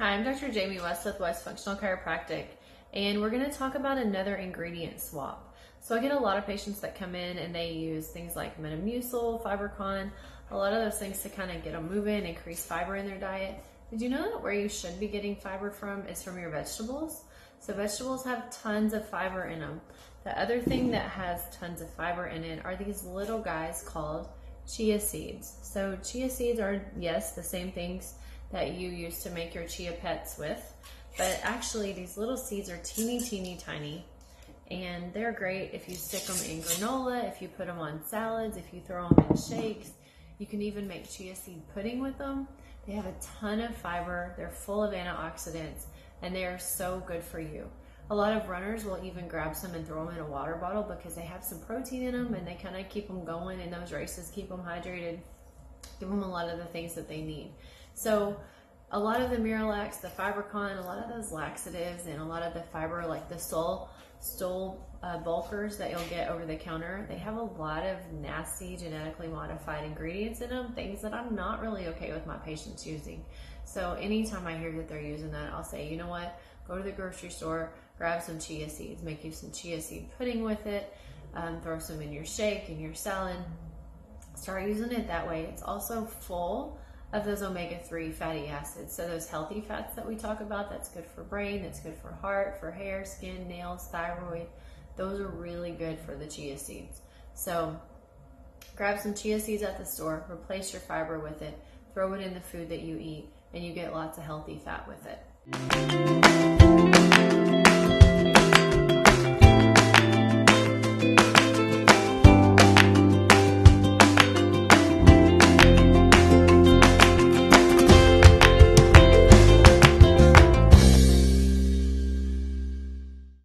Hi, I'm Dr. Jami West with West Functional Chiropractic, and we're going to talk about another ingredient swap. So I get a lot of patients that come in and they use things like Metamucil, FiberCon, a lot of those things to kind of get them moving, increase fiber in their diet. Did you know that where you should be getting fiber from is from your vegetables? So vegetables have tons of fiber in them. The other thing that has tons of fiber in it are these little guys called chia seeds. So chia seeds are, yes, the same things that you use to make your chia pets with, but actually these little seeds are teeny tiny, and they're great if you stick them in granola, if you put them on salads, if you throw them in shakes. You can even make chia seed pudding with them. They have a ton of fiber, they're full of antioxidants, and they are so good for you. A lot of runners will even grab some and throw them in a water bottle because they have some protein in them and they kind of keep them going in those races, keep them hydrated, give them a lot of the things that they need. So a lot of the Miralax, the FiberCon, a lot of those laxatives, and a lot of the fiber, like the stool bulkers that you'll get over the counter, they have a lot of nasty genetically modified ingredients in them, things that I'm not really okay with my patients using. So anytime I hear that they're using that, I'll say, you know what, go to the grocery store, grab some chia seeds, make you some chia seed pudding with it, throw some in your shake, in your salad, start using it that way. It's also full of those omega-3 fatty acids. So those healthy fats that we talk about, that's good for brain, that's good for heart, for hair, skin, nails, thyroid. Those are really good for the chia seeds. So grab some chia seeds at the store, replace your fiber with it, throw it in the food that you eat, and you get lots of healthy fat with it.